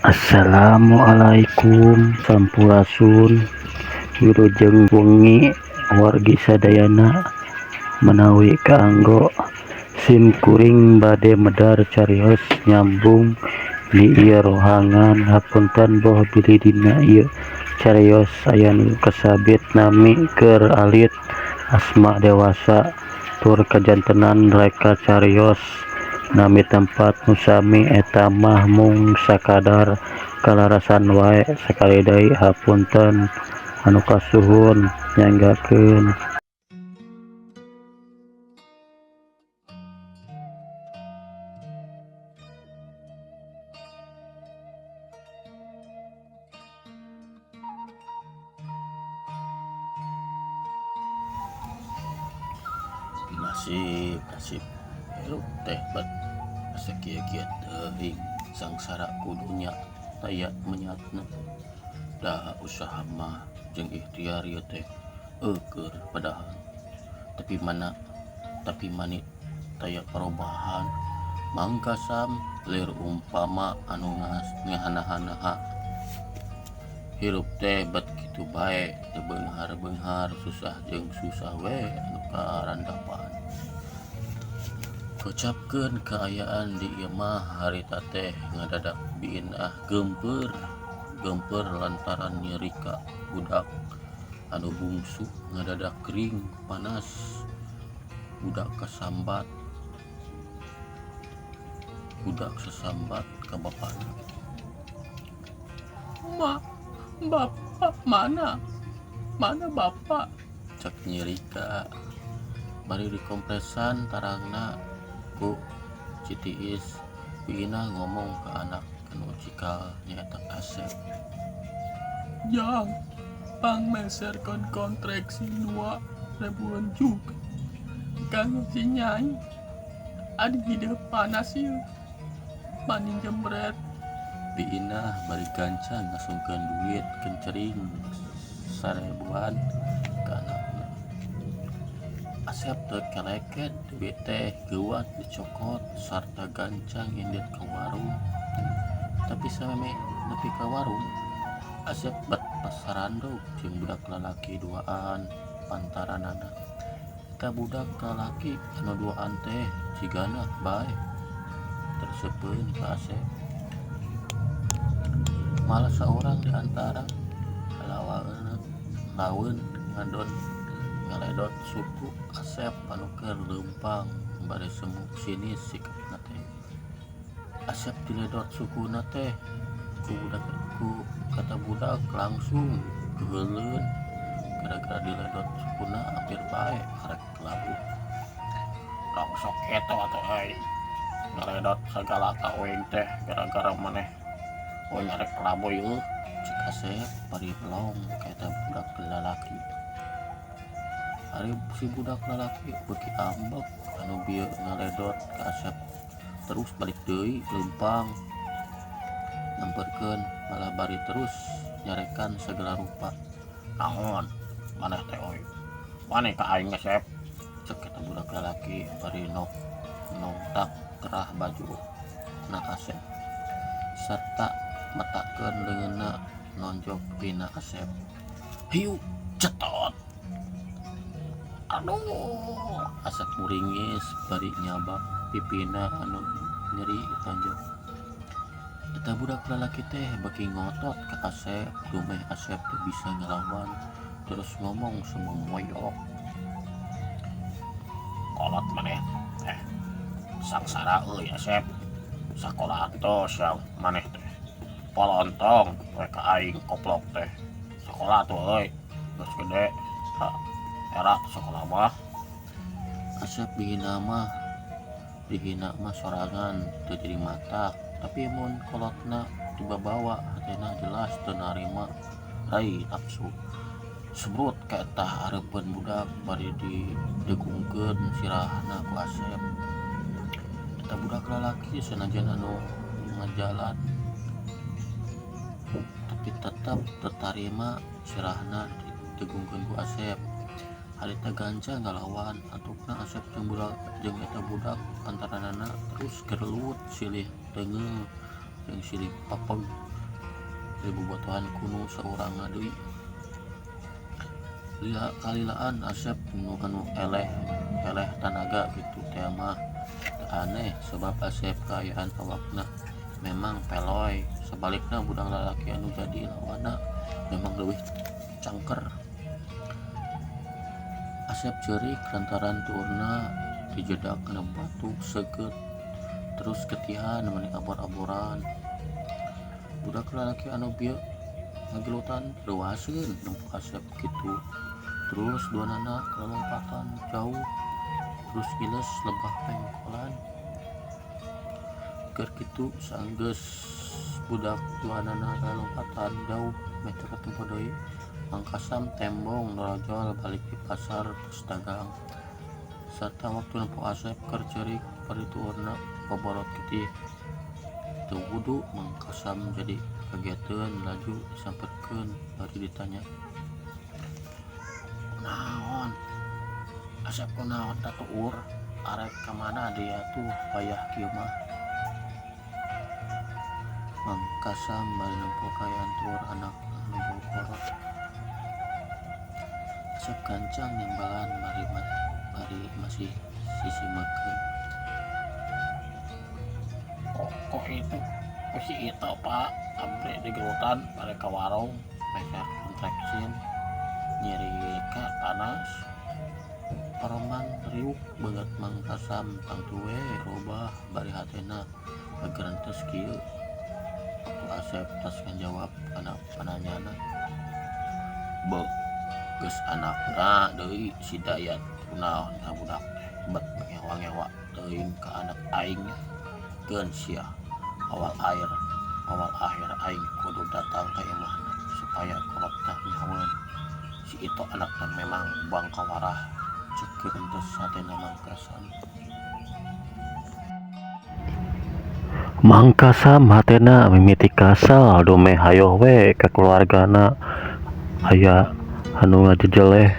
Assalamualaikum Sampurasun Wilujeng wengi wargi sadayana menawi kaanggo sim kuring bade medar carios nyambung di ieu rohangan. Hapunten boh bilih dina ieu carios aya nu kasabit nami keur alit asma dewasa tur kajantenan reka carios nami tempat nusami eta mah mung sakadar kalarasan wae sakali deui. Hapunten anu kasuhun nyanggakeun. Nasib nasib hirup teh bet sakieu-kieu teuing sangsara kudunya aya menyatna. Da usaha mah jeung ikhtiar ieu teh eukeur padahal tapi manit taya perubahan mangkasam lir umpama anu ngahana-hana hirup teh bet kitu bae teu beunghar-beunghar susah jeung susah we anu karandapan. Kocapkeun kaayaan di ieu mah harita teh ngadadak biinah gempeur lantaran nyerika budak anu bungsu ngadadak kering panas budak sasambat ka bapana. Bapak mana bapak, cek nyerika bari dikompresan tarangna ku Citiis. Biina ngomong ke anak anu cikal nyaeta Asep, jang pangmeserkeun kontraksi 2.000 juga kang si Nyai adi hidup panas ieu mani jembret. Biina bari gancang ngasungkeun duit kencering 1.000-an ka anakna. Asep teu keleket duit teh geuwat dicokot sarta gancang indit ka warung. Tapi sameme nepi ka warung, Asep bet pasarandog jeung budak lalaki duaan pantaranana. Eta budak lalaki anu duaan teh cigana bae terseupeun ka Asep. Malah saurang di antara laweun ngadon ngaledot suku Asep anu keur leumpang bari semuk sinis sikapna teh. Asep diledot sukuna teh ku kata budak langsung keheuleun gara-gara diledot sukuna hampir bae arek labuh. Rong sok kitu atuh euy. Ngaledot sagala tawing teh gara-gara maneh nyarek laboy cek Asep bari pelong ka eta budak lalaki. Ari si budak lalaki beuki ambek anu bieu ngaledot ka Asep terus balik deui leumpang nyamperkeun malah bari terus nyarekan segala rupa. Naon maneh teh euy, maneh ka aing Asep, cek eta budak lalaki bari nongtak kerah baju na Asep sarta matakeun leungeunna nonjok pina Asep. Hiu cetot. Aduh, Asep muringis bari nyabak pipina anu nyeri tonjok. Eta budak lalaki teh beki ngotot ka Asep, dumeh Asep teu bisa ngelawan terus ngomong semomoyok. Kolot maneh sangsara euy Asep, sakola tos yang maneh teh polontong we ka aing koplok teh. Sakola tuh euy geus gede era sakola mah. Asep dihina mah sorangan teu jadi matak, tapi mun kolotna dibabawa hatena jelas teu narima rai nafsu. Sebrut ka eta hareupeun budak bari didegungkeun sirahna ku Asep. Eta budak lalaki sanajan anu ngajalan tapi tetap tertarima sirahna didegungkeun ku Asep. Harita gancang ngalawan antukna Asep jeung eta budak pantaranana terus gerelut silih teungeuh jeung silih papeg dari bobotohan kuno saurang deui. Liha kalilaan Asep nu anu eleh tanaga gitu teh mah aneh sebab Asep kaayaan awakna memang peloy, sebalikna budak lalaki anu jadi lawana memang leuwih cangker. Asep ceurik lantaran tuurna dijedak kana batu seukeut terus ketihan meuni abor-aboran. Budak lalaki anu bieu ngagelutan leuwaseun nempo Asep kitu. Terus duanana kelompatan jauh terus giles lebah pengkolan. Keur kitu saenggeus budak duanana lompatan jauh meh teu katempo deui mangkasam tembong norojol balik di pasar terus dagang. Sarta waktu nempo Asep keur ceurik parituurna boborot kitih teu wudu mangkasam jadi kageteun laju disamperkeun bari ditanya, "Naon? Asep kunaon tatuur? Arek ka mana dia tuh payah kieu mah?" Mangkasam bari nempo kaayaan tuur anak anu boborot. Asep gancang nimbalan bari masih sisimekeun. Kok itu? Si itu pak, abdi di gelutan balik ke warung, mereka kontraksin, nyeri ka panas. Paroman riuk banget mangkasam tangtuwe robah bari hatena agerantes kieu. Waktu Asep tas ngajawab kana pananyana, "Beuh, geus anakna deui si Dayat kunaon ka budak bet ngewa-ngewa teuing ka anak aing geun sia. Awal akhir aing kudu datang ka imahna supaya kolotna nyaweun. Si itu anakna memang bangkawarah," cek geuntes hatena mangkasam. Mangkasam hatena mimiti kasal domeh hayo we ka keluargana aya anu ngajejeleh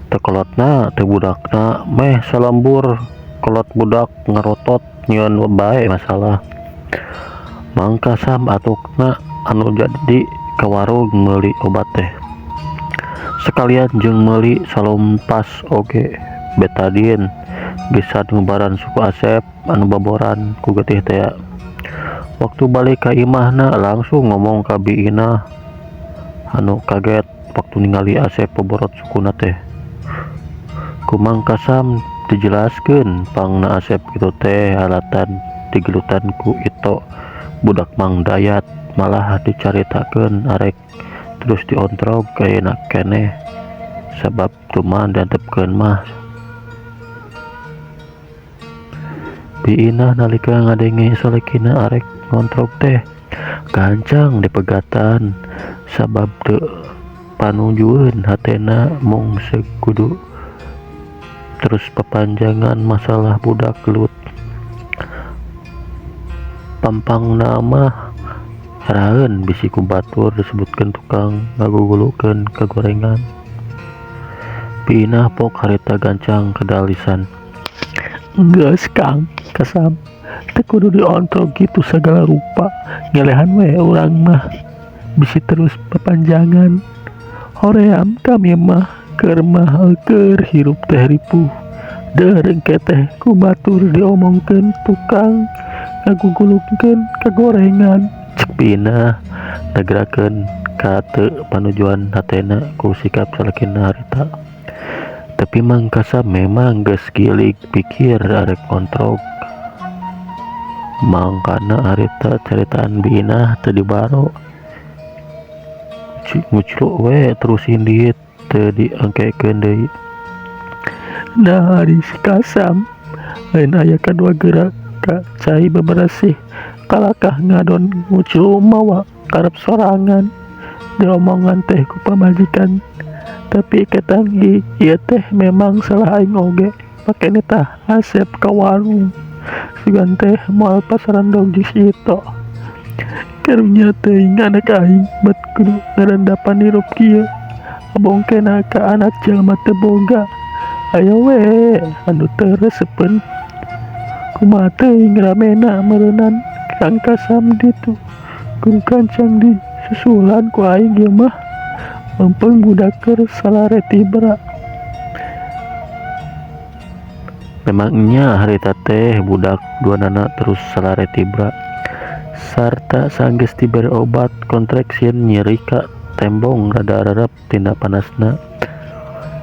teu kolotna teu budakna meh salembur kolot budak ngarotot nyieun bae masalah. Mangkasam atukna anu jadi ka warung meuli obat teh sekalian jeung meuli salompas oge betadine geus ngubaran suku Asep anu baboran ku getih teh. Waktu balik ka imahna langsung ngomong ka biina anu kaget waktu ningali Asep boborot sukuna teh. Ku Mangkasam dijelaskeun pangna Asep kitu teh alatan digelutan ku itu budak Mang Dayat, malah dicaritakeun arek terus diontrog kayeuna keneh sabab tuman diantepkeun mah. Biina nalika ngadenge salekina arek ngontrog teh gancang dipegatan sabab teu panujueun hatena mung sekudu terus papanjangan masalah budak gelut. Pampangna mah haraeun bisi ku batur disebutkeun tukang ngagugulukeun kagorengan. Biina pok harita gancang kedalisan, "Geus Kang Kasam, teu kudu diontrog gitu sagala rupa, ngelehan we urang mah bisi terus papanjangan. Hoream kami mah keur hirup teh ripuh, deureng teh ku batur diomongkeun tukang ngagugulukeun kagorengan," cek Biina nagerakeun ka teu panujuan hatena ku sikap salakina harita. Tapi Mangkasam memang geus gilig pikir arek kontrog. Mangkana harita caritaan Biina teu dibaro. Ngucluk we terusin diit teu diangkekeun deui. Nah ari si Kasam lain aya kadua gerak ka cai beberesih kalakah ngadon ngucluk mawa karep sorangan diomongan teh ku pamajikan. Tapi ketanggi ieu teh memang salah aing oge pakene tah Asep ka warung sugan teh moal pasaran dog di situ. Karunya teuing anak aing bet kudu ngarandapan hirup kieu abongkena ka anak jalma teu boga. Ayo we anu teu reseupeun kumaha teuing ramena meureunnan Kang Kasam ditu kun kancang di susulan ku aing ieu mah lempeng budak keur salare tibra. Memangnya harita teh budak duanana terus salare tibra sarta sanggeus diberi obat kontraksin nyeri ka tembong rada ararep tina panasna.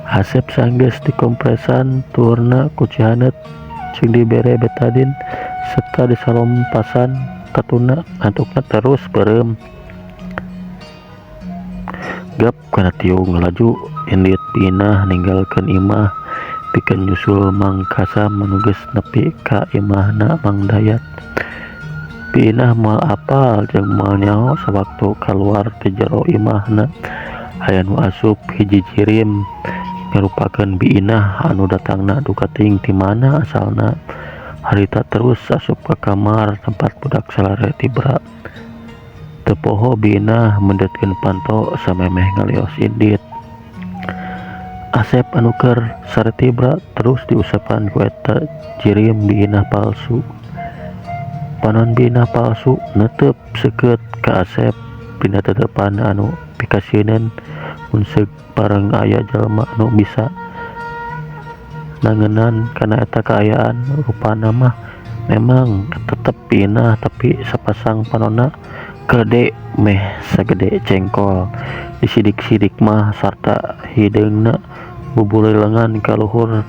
Asep sanggeus dikompresan turna ku Cihaneut jeung dibere betadin serta disalompasan tatuna antukna terus beureum. Gap kana tiung laju Indit pinah ninggalkeun imah pikeun nyusul Mang Kasam anu geus nepi ka imahna Mang Dayat. Pinah moal apal jeung moal nyaho sawaktu kaluar ti jero imahna aya nu asup hiji jirim ngarupakeun biinah anu datangna duka ting ti mana asalna. Harita terus asup ka kamar tempat budak salare tibra. Teu poho biinah mendetkeun panto samemeh ngalios Indit. Asep anu keur sare tibra terus diusapan ku eta jirim biinah palsu. Panon biinah palsu neuteup seukeut ka Asep pina tetepan anu pikasieun mun seug bareng aya jalma anu bisa nangenan kana eta kaayaan. Rupana mah memang tetep biinah tapi sapasang panonna gede meh sagede cengkol. Disidik-sidik mah sarta hideungna bubuleuy lengan ka luhur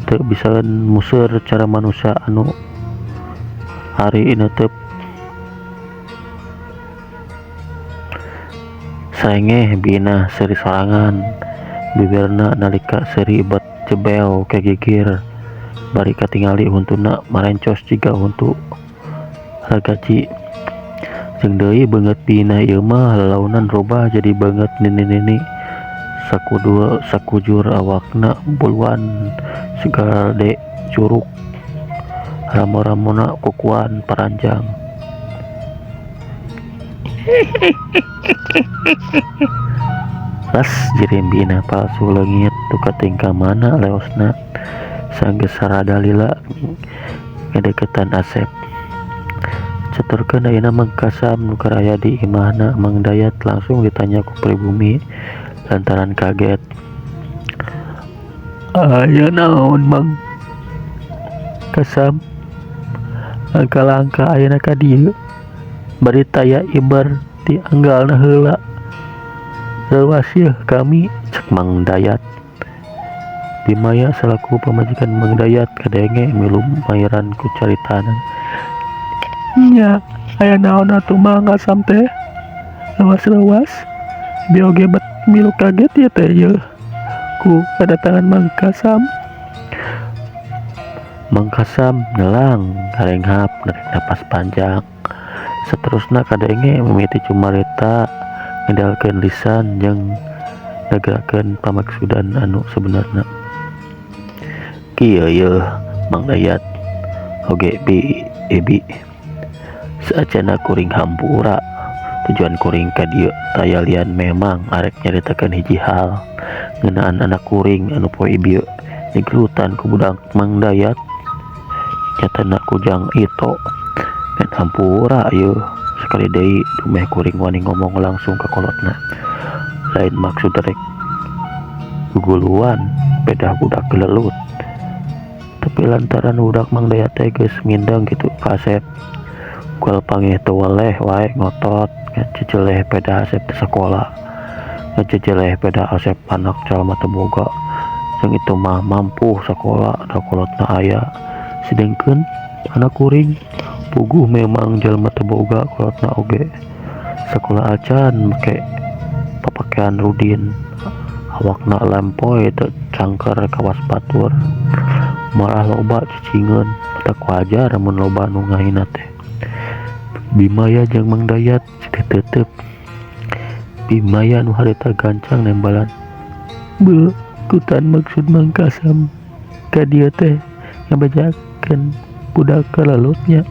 teu bisaeun museur cara manusia anu ari neuteub. Saengeh biinah seuri sorangan bibirna nalika seuri bet jebel kegigir bari katingali huntuna marencos jiga huntu ragaci. Jeung deui beungeut biinah ieu mah lalaunan robah jadi beungeut nini-nini sakujur awakna buluan segade curug ramo-ramona kukuan paranjang. Las jirim biinah palsu leungit duka tingkah mana leosna sanggeus sarada lila ngadeukeutan Asep. Caturkeun ayeuna Mang Kasam nu keur aya di imahna Mang Dayat langsung ditanya ku pribumi lantaran kaget. "Aya naon Mang Kasam? Langkah-langkah ayeuna ka dieu bari taya ibar ti anggalna heula. Leuwas yeuh kami," cek Mang Dayat. Bimaya salaku pamajikan Mang Dayat kadenge milu mayeran ku caritana. "Nya, aya naon atuh Mang Kasam teh? Lewas-lewas. Bioge bet milu kaget ya teh yeuh ku kedatangan Mang Kasam." Mang Kasam nelang ngarenghap narik napas panjang. Saterusna kadenge mimiti cumarita ngedalkeun lisan jeung ngagerakeun pamaksudan anu sebenarna. "Kieu yeuh Mang Dayat, oge Bi. Saacana kuring hampura, tujuan kuring ka dieu taya lian memang arek nyaritakeun hiji hal ngeunaan anak kuring anu poe ieu digelutan ku budak Mang Dayat. Nyatana kujang ito ngan hampura yeuh sakali deui dumeh kuring wani ngomong langsung ka kolotna. Lain maksud rek guguluan bedah budak gelelut. Tapi lantaran budak Mang Dayat teh geus mindeng kitu ka Asep, kual pangeh teu weleh wae ngotot ngajejeleh peda Asep teh sakola. Ngajejeleh peda Asep anak jalma teu boga. Jeung itu mah mampu sakola da kolotna aya. Sidengkeun anak kuring puguh memang jalma teu boga kolotna oge. Sakola acan make papakean rudin. Awakna lempoy teu cangker kawas batur. Malah loba cicingeun, tak wajar mun loba nu ngahina teh. Bimaya jeung Mang Dayat cek teuteup. Bimaya nu harita gancang nembalan. "Beuh, kutan maksud Mang Kasam ka dieu teh ngabajakeun budak kalelutnya."